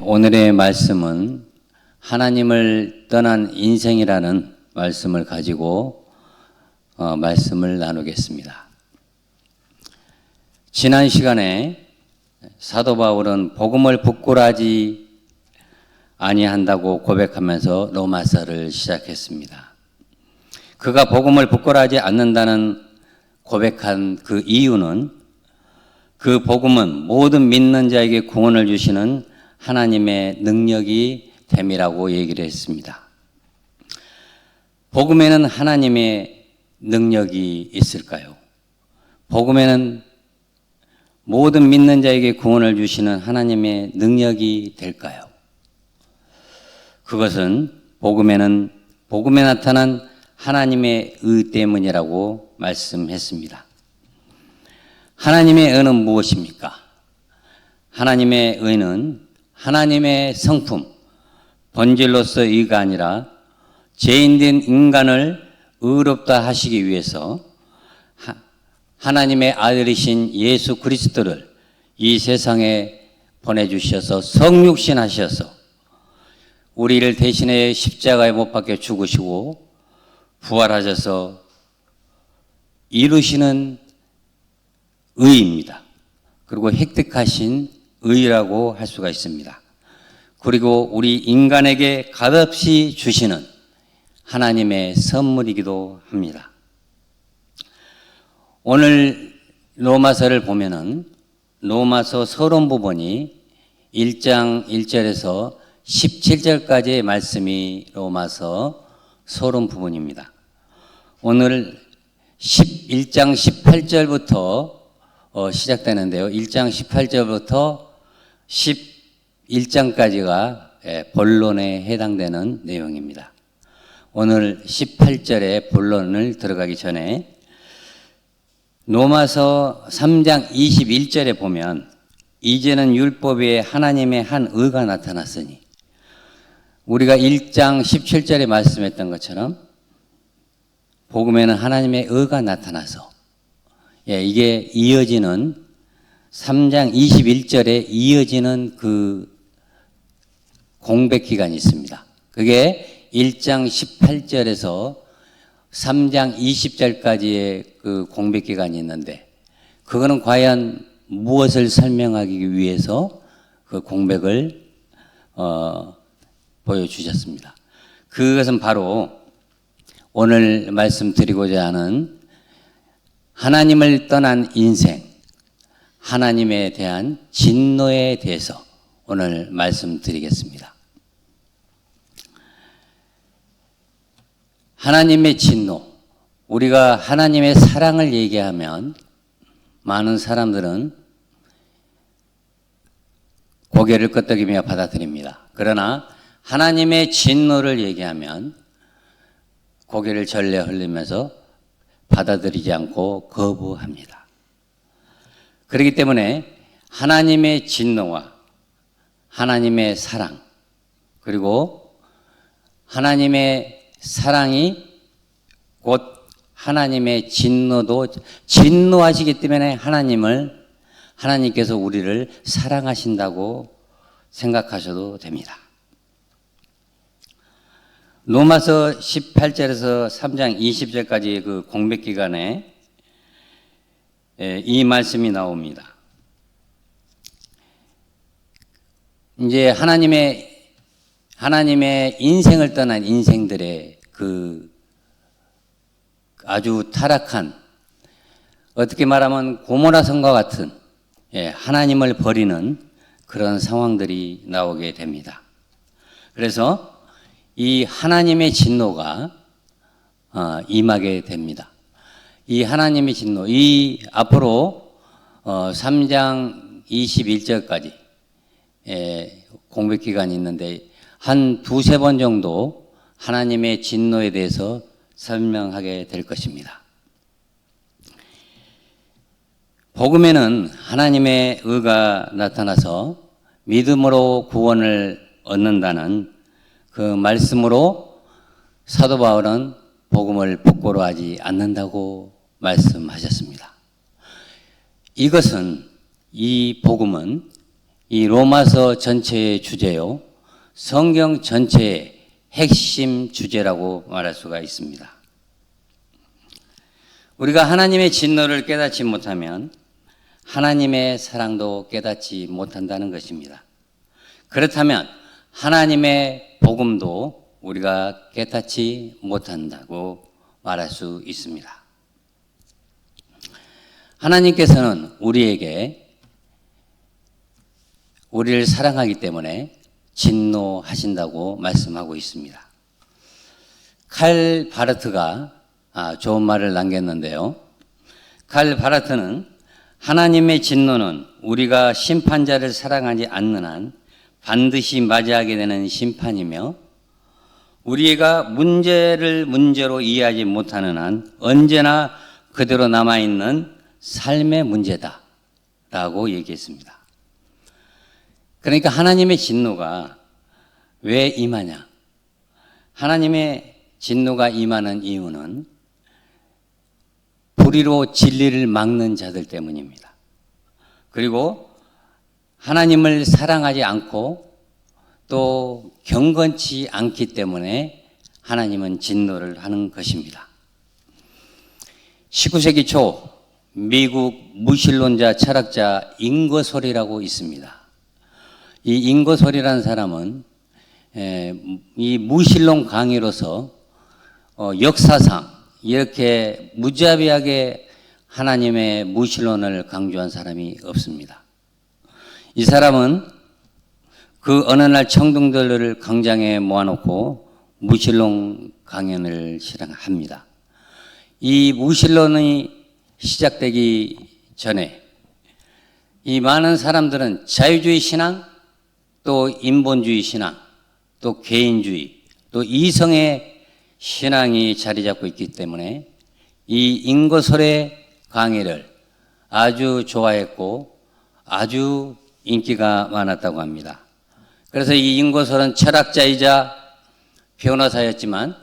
오늘의 말씀은 하나님을 떠난 인생이라는 말씀을 가지고 말씀을 나누겠습니다. 지난 시간에 사도 바울은 복음을 부끄러워하지 아니한다고 고백하면서 로마서를 시작했습니다. 그가 복음을 부끄러워하지 않는다는 고백한 그 이유는 그 복음은 모든 믿는 자에게 구원을 주시는 하나님의 능력이 됨이라고 얘기를 했습니다. 복음에는 하나님의 능력이 있을까요? 복음에는 모든 믿는 자에게 구원을 주시는 하나님의 능력이 될까요? 그것은 복음에 나타난 하나님의 의 때문이라고 말씀했습니다. 하나님의 의는 무엇입니까? 하나님의 의는 하나님의 성품, 본질로서 의가 아니라 죄인된 인간을 의롭다 하시기 위해서 하나님의 아들이신 예수 그리스도를 이 세상에 보내주셔서 성육신 하셔서 우리를 대신해 십자가에 못 박혀 죽으시고 부활하셔서 이루시는 의입니다. 그리고 획득하신 의라고 할 수가 있습니다. 그리고 우리 인간에게 값없이 주시는 하나님의 선물이기도 합니다. 오늘 로마서를 보면은 로마서 서론 부분이 1장 1절에서 17절까지의 말씀이 로마서 서론 부분입니다. 오늘 1장 18절부터 시작되는데요. 1장 18절부터 11장까지가 본론에 해당되는 내용입니다. 오늘 18절의 본론을 들어가기 전에 로마서 3장 21절에 보면 이제는 율법에 하나님의 한 의가 나타났으니 우리가 1장 17절에 말씀했던 것처럼 복음에는 하나님의 의가 나타나서 이게 이어지는 3장 21절에 이어지는 그 공백 기간이 있습니다. 그게 1장 18절에서 3장 20절까지의 그 공백 기간이 있는데 그거는 과연 무엇을 설명하기 위해서 그 공백을 보여주셨습니다. 그것은 바로 오늘 말씀드리고자 하는 하나님을 떠난 인생, 하나님에 대한 진노에 대해서 오늘 말씀드리겠습니다. 하나님의 진노, 우리가 하나님의 사랑을 얘기하면 많은 사람들은 고개를 끄덕이며 받아들입니다. 그러나 하나님의 진노를 얘기하면 고개를 절레 흘리면서 받아들이지 않고 거부합니다. 그렇기 때문에 하나님의 진노와 하나님의 사랑, 그리고 하나님의 사랑이 곧 하나님의 진노도 진노하시기 때문에 하나님께서 우리를 사랑하신다고 생각하셔도 됩니다. 로마서 18절에서 3장 20절까지 그 공백 기간에 이 말씀이 나옵니다. 이제 하나님의 인생을 떠난 인생들의 그 아주 타락한, 어떻게 말하면 고모라 성과 같은 하나님을 버리는 그런 상황들이 나오게 됩니다. 그래서 이 하나님의 진노가 임하게 됩니다. 이 하나님의 진노, 이 앞으로 3장 21절까지 공백 기간이 있는데 한 두세 번 정도 하나님의 진노에 대해서 설명하게 될 것입니다. 복음에는 하나님의 의가 나타나서 믿음으로 구원을 얻는다는 그 말씀으로 사도 바울은 복음을 부끄러워하지 않는다고 말씀하셨습니다. 이 복음은 이 로마서 전체의 주제요, 성경 전체의 핵심 주제라고 말할 수가 있습니다. 우리가 하나님의 진노를 깨닫지 못하면 하나님의 사랑도 깨닫지 못한다는 것입니다. 그렇다면 하나님의 복음도 우리가 깨닫지 못한다고 말할 수 있습니다. 하나님께서는 우리를 사랑하기 때문에 진노하신다고 말씀하고 있습니다. 칼 바르트가 좋은 말을 남겼는데요. 칼 바르트는 하나님의 진노는 우리가 심판자를 사랑하지 않는 한 반드시 맞이하게 되는 심판이며, 우리가 문제를 문제로 이해하지 못하는 한 언제나 그대로 남아있는 삶의 문제다 라고 얘기했습니다. 그러니까 하나님의 진노가 왜 임하냐? 하나님의 진노가 임하는 이유는 불의로 진리를 막는 자들 때문입니다. 그리고 하나님을 사랑하지 않고 또 경건치 않기 때문에 하나님은 진노를 하는 것입니다. 19세기 초 미국 무신론자 철학자 잉거솔이라고 있습니다. 이 잉거솔이라는 사람은 이 무신론 강의로서 역사상 이렇게 무자비하게 하나님의 무신론을 강조한 사람이 없습니다. 이 사람은 그 어느 날 청중들을 광장에 모아놓고 무신론 강연을 실행합니다. 이 무신론이 시작되기 전에 이 많은 사람들은 자유주의 신앙, 또 인본주의 신앙, 또 개인주의, 또 이성의 신앙이 자리 잡고 있기 때문에 이 잉거솔의 강의를 아주 좋아했고 아주 인기가 많았다고 합니다. 그래서 이 잉거솔은 철학자이자 변호사였지만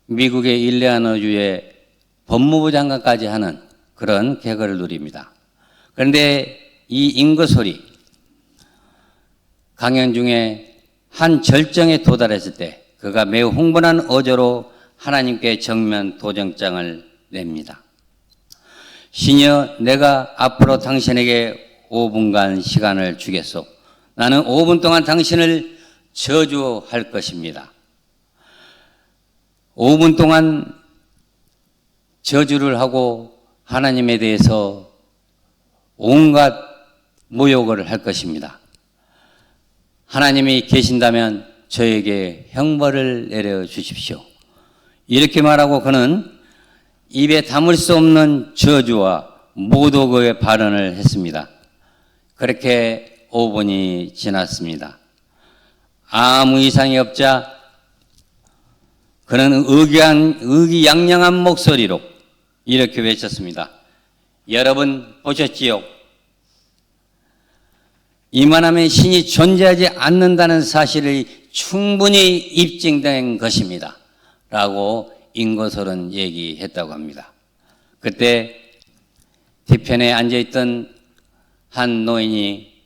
미국의 일리아노주의 법무부 장관까지 하는 그런 쾌거를 누립니다. 그런데 이 잉거솔이 강연 중에 한 절정에 도달했을 때 그가 매우 흥분한 어조로 하나님께 정면 도전장을 냅니다. 신이여, 내가 앞으로 당신에게 5분간 시간을 주겠소. 나는 5분 동안 당신을 저주할 것입니다. 5분 동안 저주를 하고 하나님에 대해서 온갖 모욕을 할 것입니다. 하나님이 계신다면 저에게 형벌을 내려 주십시오. 이렇게 말하고 그는 입에 담을 수 없는 저주와 모독의 발언을 했습니다. 그렇게 5분이 지났습니다. 아무 이상이 없자 그는 의기양양한 목소리로 이렇게 외쳤습니다. 여러분 보셨지요? 이만하면 신이 존재하지 않는다는 사실이 충분히 입증된 것입니다. 라고 잉거솔은 얘기했다고 합니다. 그때 뒤편에 앉아있던 한 노인이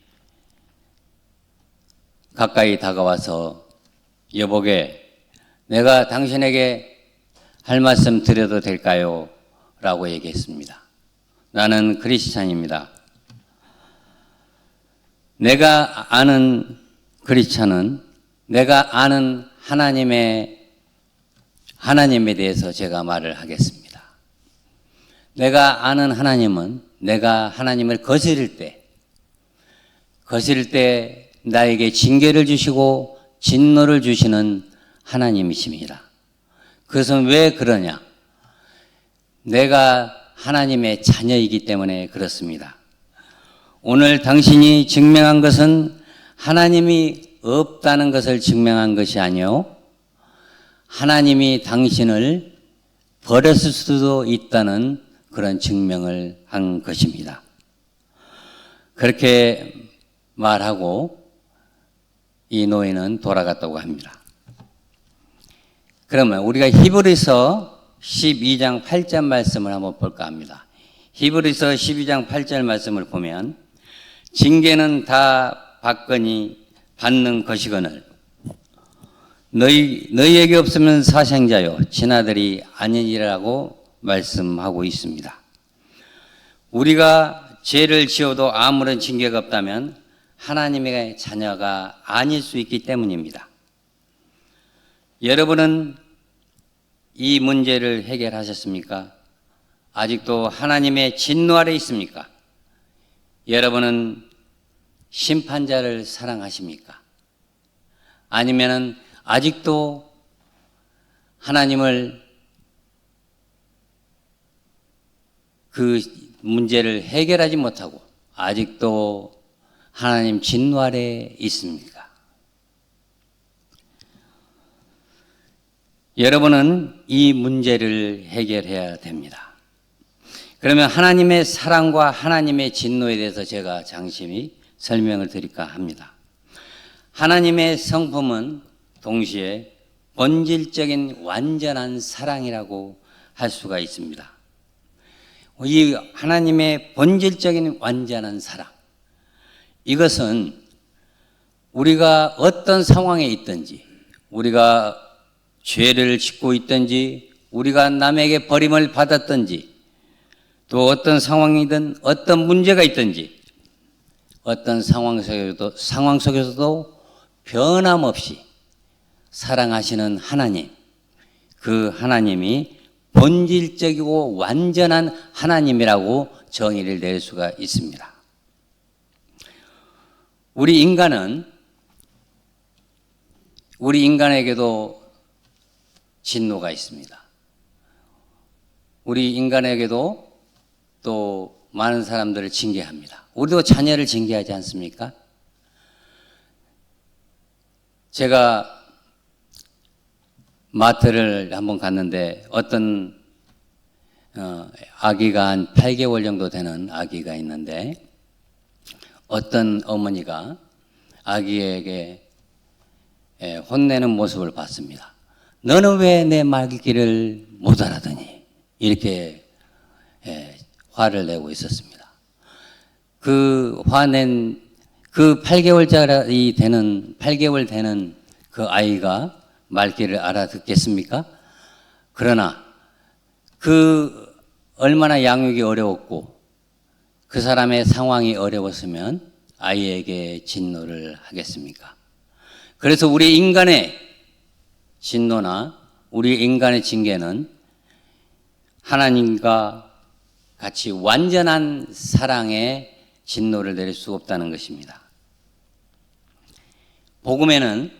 가까이 다가와서 여보게, 내가 당신에게 할 말씀 드려도 될까요? 라고 얘기했습니다. 나는 크리스찬입니다. 내가 아는 크리스찬은 내가 아는 하나님에 대해서 제가 말을 하겠습니다. 내가 아는 하나님은 내가 하나님을 거스릴 때 나에게 징계를 주시고 진노를 주시는 하나님이십니다. 그것은 왜 그러냐? 내가 하나님의 자녀이기 때문에 그렇습니다. 오늘 당신이 증명한 것은 하나님이 없다는 것을 증명한 것이 아니요, 하나님이 당신을 버렸을 수도 있다는 그런 증명을 한 것입니다. 그렇게 말하고 이 노인은 돌아갔다고 합니다. 그러면 우리가 히브리서 12장 8절 말씀을 한번 볼까 합니다. 히브리서 12장 8절 말씀을 보면 징계는 다 받는 것이거늘 너희에게 없으면 사생자요 친아들이 아니니라고 말씀하고 있습니다. 우리가 죄를 지어도 아무런 징계가 없다면 하나님의 자녀가 아닐 수 있기 때문입니다. 여러분은 이 문제를 해결하셨습니까? 아직도 하나님의 진노 아래 있습니까? 여러분은 심판자를 사랑하십니까? 아니면은 아직도 하나님을 그 문제를 해결하지 못하고 아직도 하나님 진노 아래 있습니까? 여러분은 이 문제를 해결해야 됩니다. 그러면 하나님의 사랑과 하나님의 진노에 대해서 제가 장심히 설명을 드릴까 합니다. 하나님의 성품은 동시에 본질적인 완전한 사랑이라고 할 수가 있습니다. 이 하나님의 본질적인 완전한 사랑, 이것은 우리가 어떤 상황에 있든지, 우리가 죄를 짓고 있든지, 우리가 남에게 버림을 받았든지, 또 어떤 상황이든 어떤 문제가 있든지 어떤 상황 속에서도 변함없이 사랑하시는 하나님, 그 하나님이 본질적이고 완전한 하나님이라고 정의를 내릴 수가 있습니다. 우리 인간에게도 진노가 있습니다. 우리 인간에게도 또 많은 사람들을 징계합니다. 우리도 자녀를 징계하지 않습니까? 제가 마트를 한번 갔는데 어떤 아기가 한 8개월 정도 되는 아기가 있는데 어떤 어머니가 아기에게 혼내는 모습을 봤습니다. 너는 왜 내 말귀를 못 알아듣니? 이렇게 화를 내고 있었습니다. 그 화낸 그 8개월 되는 그 아이가 말귀를 알아듣겠습니까? 그러나 그 얼마나 양육이 어려웠고 그 사람의 상황이 어려웠으면 아이에게 진노를 하겠습니까? 그래서 우리 인간의 진노나 우리 인간의 징계는 하나님과 같이 완전한 사랑의 진노를 내릴 수 없다는 것입니다. 복음에는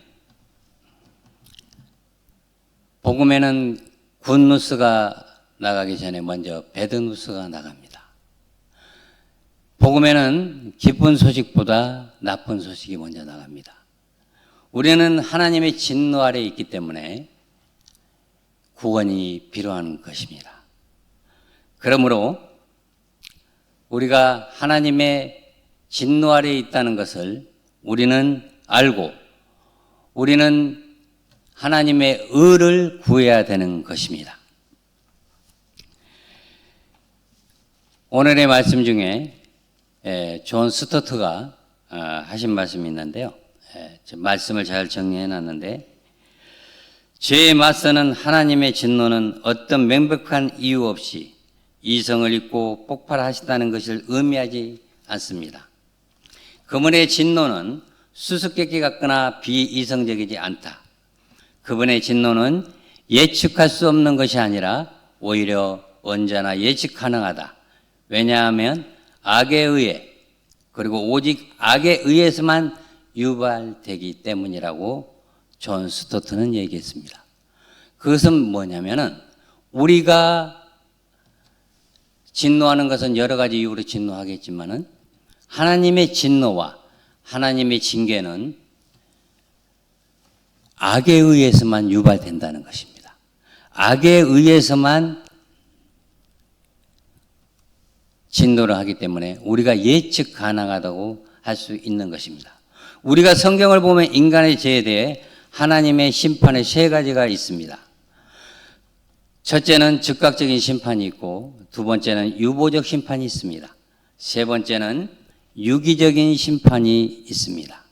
굿뉴스가 나가기 전에 먼저 배드뉴스가 나갑니다. 복음에는 기쁜 소식보다 나쁜 소식이 먼저 나갑니다. 우리는 하나님의 진노 아래 있기 때문에 구원이 필요한 것입니다. 그러므로 우리가 하나님의 진노 아래 있다는 것을 우리는 알고 우리는 하나님의 의를 구해야 되는 것입니다. 오늘의 말씀 중에 존 스토트가 하신 말씀이 있는데요. 말씀을 잘 정리해 놨는데 죄에 맞서는 하나님의 진노는 어떤 명백한 이유 없이 이성을 잊고 폭발하신다는 것을 의미하지 않습니다. 그분의 진노는 수수께끼 같거나 비이성적이지 않다. 그분의 진노는 예측할 수 없는 것이 아니라 오히려 언제나 예측 가능하다. 왜냐하면 악에 의해 그리고 오직 악에 의해서만 유발되기 때문이라고 존 스토트는 얘기했습니다. 그것은 뭐냐면은 우리가 진노하는 것은 여러 가지 이유로 진노하겠지만은 하나님의 진노와 하나님의 징계는 악에 의해서만 유발된다는 것입니다. 악에 의해서만 진노를 하기 때문에 우리가 예측 가능하다고 할 수 있는 것입니다. 우리가 성경을 보면 인간의 죄에 대해 하나님의 심판의 세 가지가 있습니다. 첫째는 즉각적인 심판이 있고 두 번째는 유보적 심판이 있습니다. 세 번째는 유기적인 심판이 있습니다.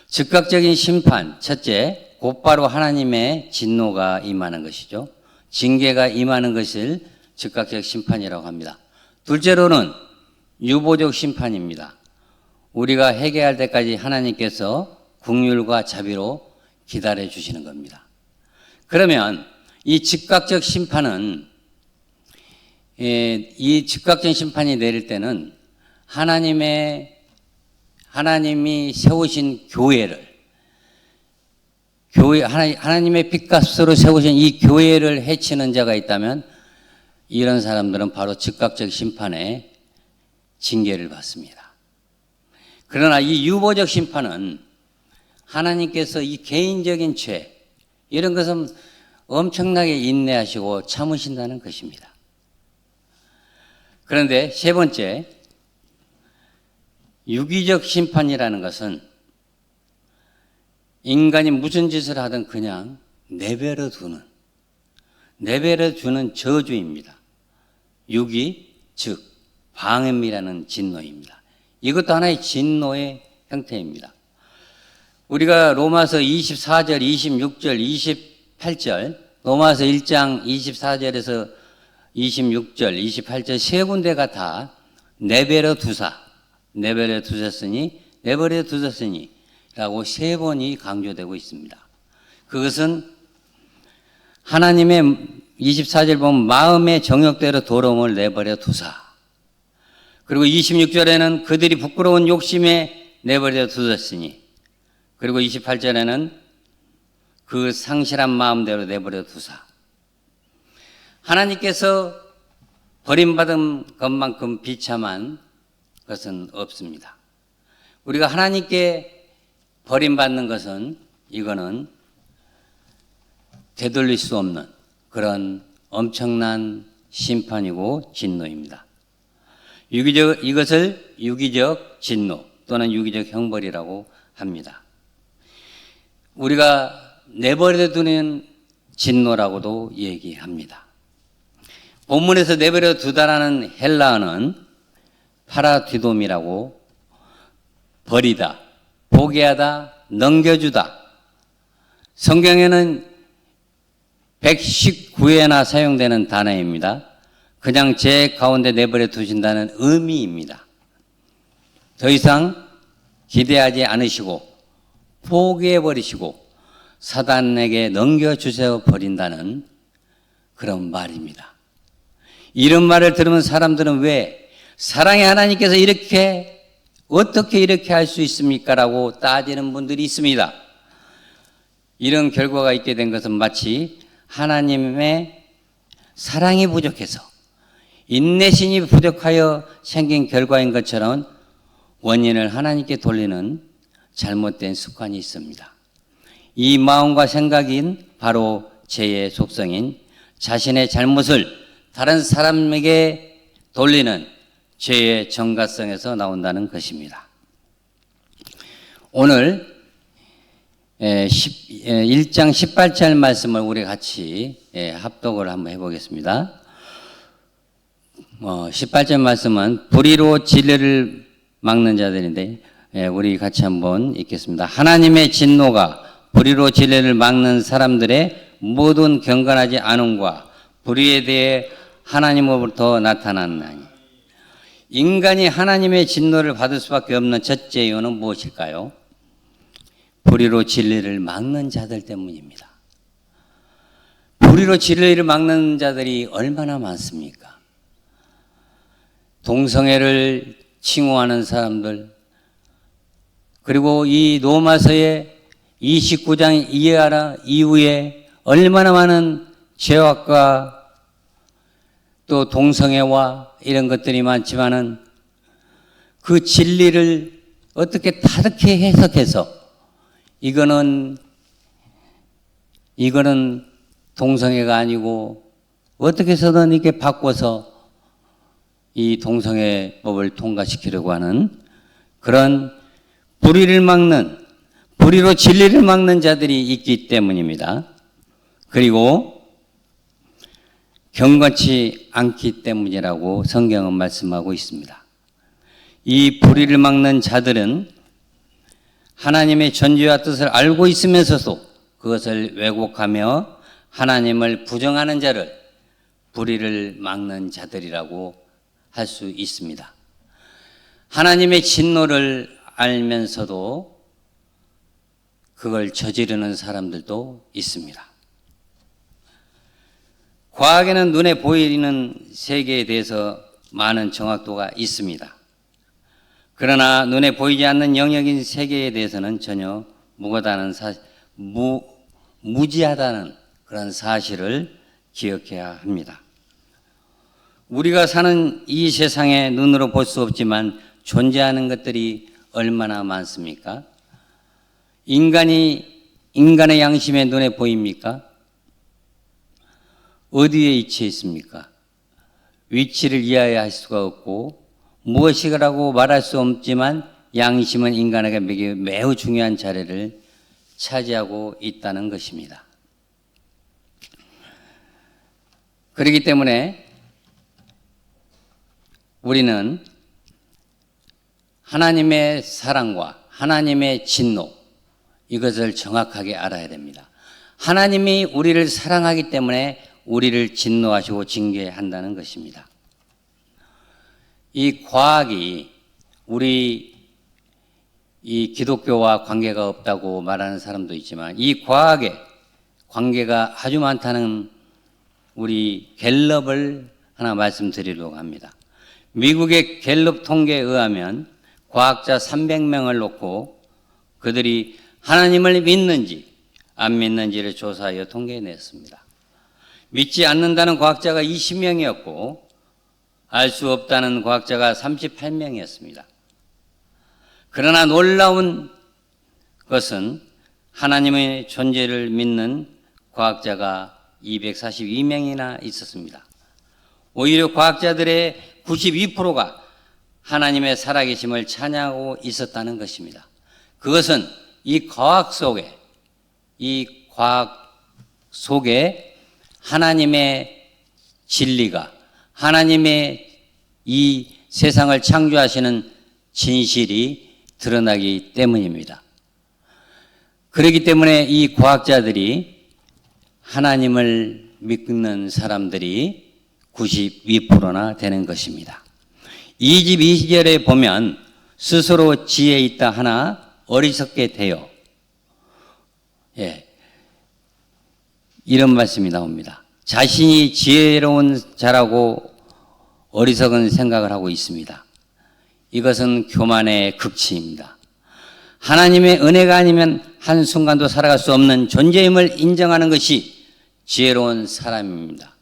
즉각적인 심판, 첫째, 곧바로 하나님의 진노가 임하는 것이죠. 징계가 임하는 것을 즉각적 심판이라고 합니다. 둘째로는 유보적 심판입니다. 우리가 회개할 때까지 하나님께서 긍휼과 자비로 기다려 주시는 겁니다. 그러면 이 즉각적 심판은 이 즉각적 심판이 내릴 때는 하나님이 세우신 하나님의 핏값으로 세우신 이 교회를 해치는 자가 있다면 이런 사람들은 바로 즉각적 심판의 징계를 받습니다. 그러나 이 유보적 심판은 하나님께서 이 개인적인 죄, 이런 것은 엄청나게 인내하시고 참으신다는 것입니다. 그런데 세 번째, 유기적 심판이라는 것은 인간이 무슨 짓을 하든 그냥 내버려 두는 저주입니다. 유기, 즉 방임이라는 진노입니다. 이것도 하나의 진노의 형태입니다. 우리가 로마서 24절, 26절, 28절, 로마서 1장 24절에서 26절, 28절 세 군데가 다 내버려 두셨으니 라고 세 번이 강조되고 있습니다. 그것은 하나님의 24절 보면 마음의 정욕대로 도로움을 내버려 두사. 그리고 26절에는 그들이 부끄러운 욕심에 내버려 두셨으니. 그리고 28절에는 그 상실한 마음대로 내버려 두사. 하나님께서 버림받은 것만큼 비참한 것은 없습니다. 우리가 하나님께 버림받는 것은 이거는 되돌릴 수 없는 그런 엄청난 심판이고 진노입니다. 이것을 유기적 진노 또는 유기적 형벌이라고 합니다. 우리가 내버려두는 진노라고도 얘기합니다. 본문에서 내버려 두다라는 헬라어는 파라디돔이라고 버리다, 포기하다, 넘겨주다. 성경에는 119회나 사용되는 단어입니다. 그냥 제 가운데 내버려 두신다는 의미입니다. 더 이상 기대하지 않으시고 포기해버리시고 사단에게 넘겨주세요 버린다는 그런 말입니다. 이런 말을 들으면 사람들은 왜 사랑의 하나님께서 어떻게 이렇게 할 수 있습니까? 라고 따지는 분들이 있습니다. 이런 결과가 있게 된 것은 마치 하나님의 사랑이 부족해서 인내심이 부족하여 생긴 결과인 것처럼 원인을 하나님께 돌리는 잘못된 습관이 있습니다. 이 마음과 생각인 바로 죄의 속성인 자신의 잘못을 다른 사람에게 돌리는 죄의 정가성에서 나온다는 것입니다. 오늘 1장 18절 말씀을 우리 같이 합독을 한번 해보겠습니다. 18절 말씀은 불의로 진리를 막는 자들인데 우리 같이 한번 읽겠습니다. 하나님의 진노가 불의로 진리를 막는 사람들의 모든 경건하지 않음과 불의에 대해 하나님으로부터 나타났나니. 인간이 하나님의 진노를 받을 수밖에 없는 첫째 이유는 무엇일까요? 불의로 진리를 막는 자들 때문입니다. 불의로 진리를 막는 자들이 얼마나 많습니까? 동성애를 칭호하는 사람들, 그리고 이 로마서의 29장 이후에 얼마나 많은 죄악과 또 동성애와 이런 것들이 많지만은 그 진리를 어떻게 다르게 해석해서 이거는 동성애가 아니고 어떻게 해서든 이렇게 바꿔서 이 동성애법을 통과시키려고 하는 그런 불의로 진리를 막는 자들이 있기 때문입니다. 그리고 경건치 않기 때문이라고 성경은 말씀하고 있습니다. 이 불의를 막는 자들은 하나님의 전지와 뜻을 알고 있으면서도 그것을 왜곡하며 하나님을 부정하는 자를 불의를 막는 자들이라고 할 수 있습니다. 하나님의 진노를 알면서도 그걸 저지르는 사람들도 있습니다. 과학에는 눈에 보이는 세계에 대해서 많은 정확도가 있습니다. 그러나 눈에 보이지 않는 영역인 세계에 대해서는 전혀 무지하다는 그런 사실을 기억해야 합니다. 우리가 사는 이 세상에 눈으로 볼 수 없지만 존재하는 것들이 얼마나 많습니까? 인간의 양심에 눈에 보입니까? 어디에 위치해 있습니까? 위치를 이해할 수가 없고 무엇이라고 말할 수 없지만 양심은 인간에게 매우 중요한 자리를 차지하고 있다는 것입니다. 그렇기 때문에 우리는 하나님의 사랑과 하나님의 진노, 이것을 정확하게 알아야 됩니다. 하나님이 우리를 사랑하기 때문에 우리를 진노하시고 징계한다는 것입니다. 이 과학이 우리 이 기독교와 관계가 없다고 말하는 사람도 있지만 이 과학에 관계가 아주 많다는 우리 갤럽을 하나 말씀드리려고 합니다. 미국의 갤럽 통계에 의하면 과학자 300명을 놓고 그들이 하나님을 믿는지 안 믿는지를 조사하여 통계해냈습니다. 믿지 않는다는 과학자가 20명이었고 알 수 없다는 과학자가 38명이었습니다. 그러나 놀라운 것은 하나님의 존재를 믿는 과학자가 242명이나 있었습니다. 오히려 과학자들의 92%가 하나님의 살아계심을 찬양하고 있었다는 것입니다. 그것은 이 과학 속에 하나님의 진리가, 하나님의 이 세상을 창조하시는 진실이 드러나기 때문입니다. 그렇기 때문에 이 과학자들이 하나님을 믿는 사람들이 92%나 되는 것입니다. 22절에 보면 스스로 지혜 있다 하나 어리석게 되어 이런 말씀이 나옵니다. 자신이 지혜로운 자라고 어리석은 생각을 하고 있습니다. 이것은 교만의 극치입니다. 하나님의 은혜가 아니면 한순간도 살아갈 수 없는 존재임을 인정하는 것이 지혜로운 사람입니다.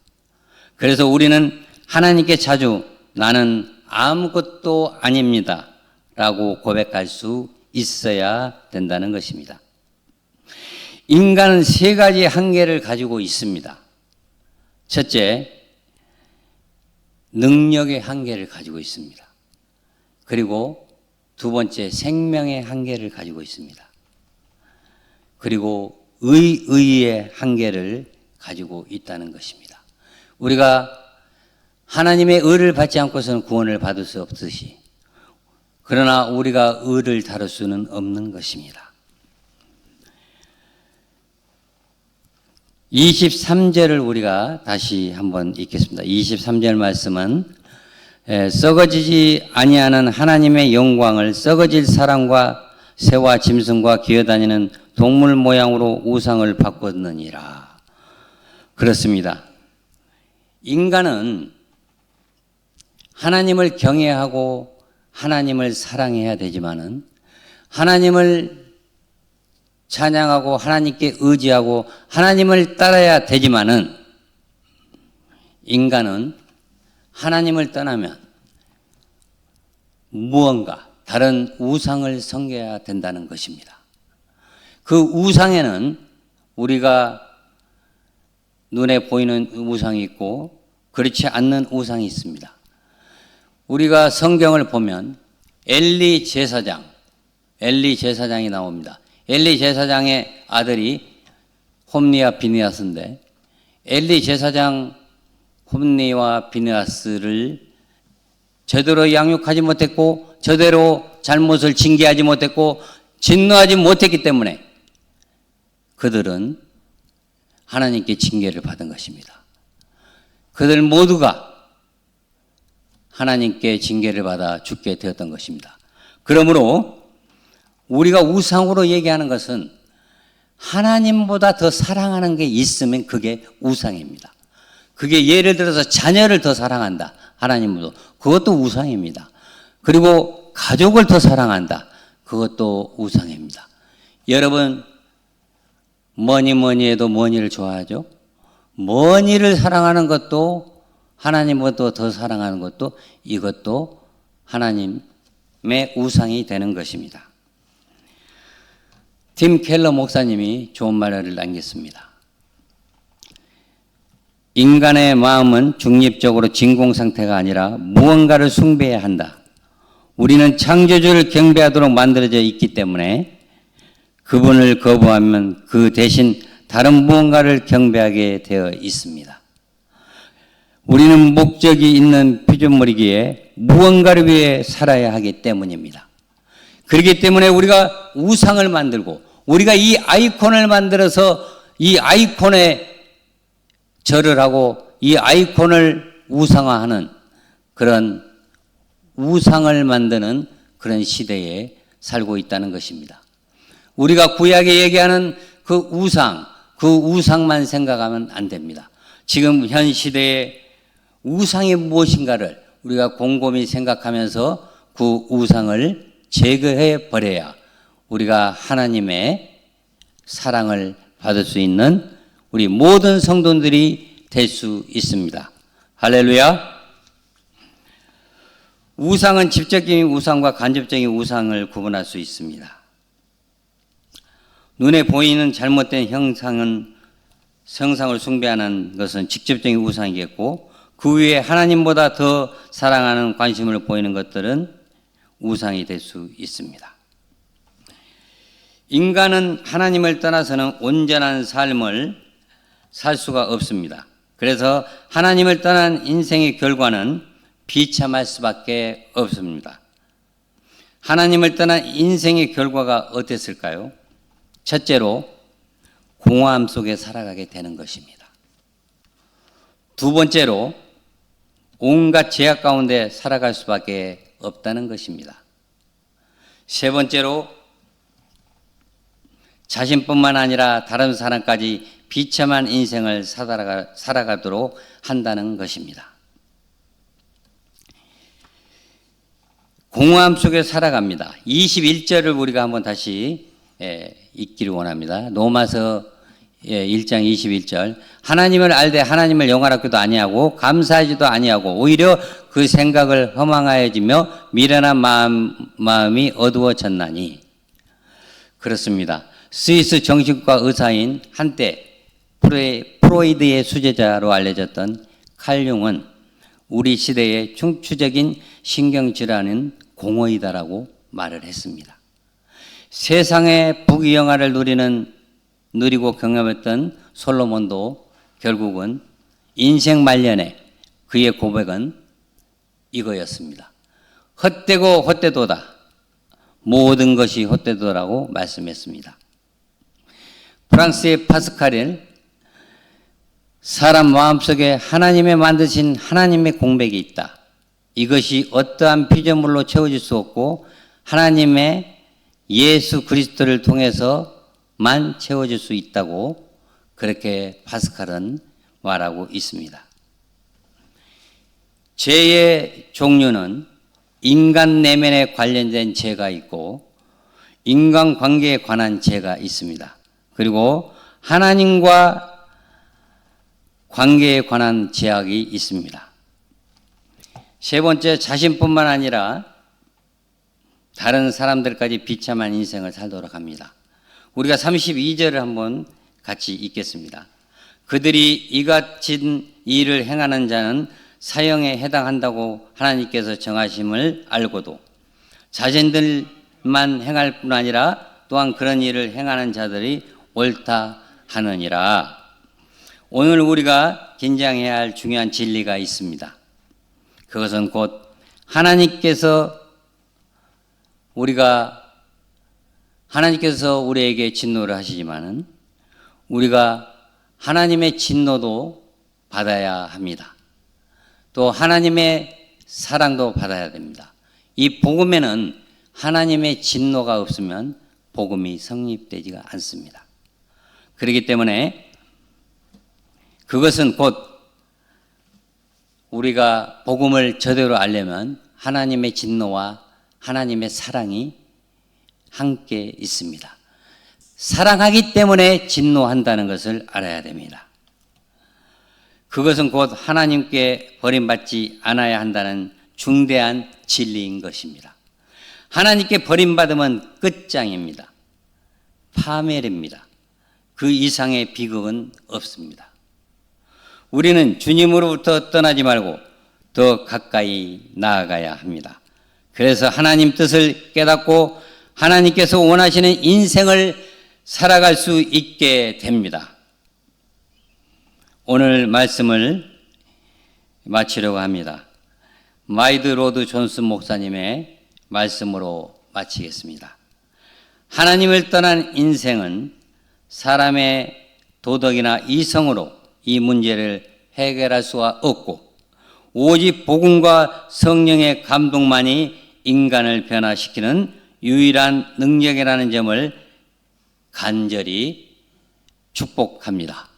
그래서 우리는 하나님께 자주 나는 아무것도 아닙니다 라고 고백할 수 있어야 된다는 것입니다. 인간은 세 가지 한계를 가지고 있습니다. 첫째, 능력의 한계를 가지고 있습니다. 그리고 두 번째, 생명의 한계를 가지고 있습니다. 그리고 의의 한계를 가지고 있다는 것입니다. 우리가 하나님의 의를 받지 않고서는 구원을 받을 수 없듯이 그러나 우리가 의를 다룰 수는 없는 것입니다. 23절을 우리가 다시 한번 읽겠습니다. 23절 말씀은 썩어지지 아니하는 하나님의 영광을 썩어질 사람과 새와 짐승과 기어다니는 동물 모양으로 우상을 바꿨느니라. 그렇습니다. 인간은 하나님을 경외하고 하나님을 사랑해야 되지만은 하나님을 찬양하고 하나님께 의지하고 하나님을 따라야 되지만은 인간은 하나님을 떠나면 무언가 다른 우상을 섬겨야 된다는 것입니다. 그 우상에는 우리가 눈에 보이는 우상이 있고 그렇지 않는 우상이 있습니다. 우리가 성경을 보면 엘리 제사장이 나옵니다. 엘리 제사장의 아들이 홈리와 비느하스인데 엘리 제사장 홈리와 비느하스를 제대로 양육하지 못했고 저대로 잘못을 징계하지 못했고 진노하지 못했기 때문에 그들은 하나님께 징계를 받은 것입니다. 그들 모두가 하나님께 징계를 받아 죽게 되었던 것입니다. 그러므로 우리가 우상으로 얘기하는 것은 하나님보다 더 사랑하는 게 있으면 그게 우상입니다. 그게 예를 들어서 자녀를 더 사랑한다. 하나님보다. 그것도 우상입니다. 그리고 가족을 더 사랑한다. 그것도 우상입니다. 여러분, 뭐니 해도 뭐니를 좋아하죠? 뭐니를 사랑하는 것도 하나님보다 더 사랑하는 것도 이것도 하나님의 우상이 되는 것입니다. 팀 켈러 목사님이 좋은 말을 남겼습니다. 인간의 마음은 중립적으로 진공 상태가 아니라 무언가를 숭배해야 한다. 우리는 창조주를 경배하도록 만들어져 있기 때문에 그분을 거부하면 그 대신 다른 무언가를 경배하게 되어 있습니다. 우리는 목적이 있는 피조물이기에 무언가를 위해 살아야 하기 때문입니다. 그렇기 때문에 우리가 우상을 만들고 우리가 이 아이콘을 만들어서 이 아이콘에 절을 하고 이 아이콘을 우상화하는 그런 우상을 만드는 그런 시대에 살고 있다는 것입니다. 우리가 구약에 얘기하는 그 우상만 생각하면 안 됩니다. 지금 현 시대에 우상이 무엇인가를 우리가 곰곰이 생각하면서 그 우상을 제거해 버려야 우리가 하나님의 사랑을 받을 수 있는 우리 모든 성도들이 될 수 있습니다. 할렐루야. 우상은 직접적인 우상과 간접적인 우상을 구분할 수 있습니다. 눈에 보이는 잘못된 형상을 숭배하는 것은 직접적인 우상이겠고 그 위에 하나님보다 더 사랑하는 관심을 보이는 것들은 우상이 될 수 있습니다. 인간은 하나님을 떠나서는 온전한 삶을 살 수가 없습니다. 그래서 하나님을 떠난 인생의 결과는 비참할 수밖에 없습니다. 하나님을 떠난 인생의 결과가 어땠을까요? 첫째로 공허함 속에 살아가게 되는 것입니다. 두 번째로 온갖 죄악 가운데 살아갈 수밖에 없다는 것입니다. 세 번째로 자신뿐만 아니라 다른 사람까지 비참한 인생을 살아가도록 한다는 것입니다. 공허함 속에 살아갑니다. 21절을 우리가 한번 다시 읽기를 원합니다. 로마서 1장 21절. 하나님을 알되 하나님을 영원하기도 아니하고 감사하지도 아니하고 오히려 그 생각을 허망하여지며 미련한 마음이 어두워졌나니. 그렇습니다. 스위스 정신과 의사인 한때 프로이드의 수제자로 알려졌던 칼 융은 우리 시대의 충추적인 신경질환은 공허이다라고 말을 했습니다. 세상의 부귀영화를 누리고 경험했던 솔로몬도 결국은 인생 말년에 그의 고백은 이거였습니다. 헛되고 헛되도다. 모든 것이 헛되도라고 말씀했습니다. 프랑스의 파스칼은 사람 마음속에 하나님의 만드신 하나님의 공백이 있다. 이것이 어떠한 피조물로 채워질 수 없고 하나님의 예수 그리스도를 통해서만 채워질 수 있다고 그렇게 파스칼은 말하고 있습니다. 죄의 종류는 인간 내면에 관련된 죄가 있고 인간관계에 관한 죄가 있습니다. 그리고 하나님과 관계에 관한 죄악이 있습니다. 세 번째, 자신뿐만 아니라 다른 사람들까지 비참한 인생을 살도록 합니다. 우리가 32절을 한번 같이 읽겠습니다. 그들이 이 같은 일을 행하는 자는 사형에 해당한다고 하나님께서 정하심을 알고도 자신들만 행할 뿐 아니라 또한 그런 일을 행하는 자들이 옳다 하느니라. 오늘 우리가 긴장해야 할 중요한 진리가 있습니다. 그것은 곧 하나님께서 우리가 하나님께서 우리에게 진노를 하시지만은 우리가 하나님의 진노도 받아야 합니다. 또 하나님의 사랑도 받아야 됩니다. 이 복음에는 하나님의 진노가 없으면 복음이 성립되지가 않습니다. 그렇기 때문에 그것은 곧 우리가 복음을 제대로 알려면 하나님의 진노와 하나님의 사랑이 함께 있습니다. 사랑하기 때문에 진노한다는 것을 알아야 됩니다. 그것은 곧 하나님께 버림받지 않아야 한다는 중대한 진리인 것입니다. 하나님께 버림받으면 끝장입니다. 파멸입니다. 그 이상의 비극은 없습니다. 우리는 주님으로부터 떠나지 말고 더 가까이 나아가야 합니다. 그래서 하나님 뜻을 깨닫고 하나님께서 원하시는 인생을 살아갈 수 있게 됩니다. 오늘 말씀을 마치려고 합니다. 마이드 로드 존슨 목사님의 말씀으로 마치겠습니다. 하나님을 떠난 인생은 사람의 도덕이나 이성으로 이 문제를 해결할 수가 없고 오직 복음과 성령의 감동만이 인간을 변화시키는 유일한 능력이라는 점을 간절히 축복합니다.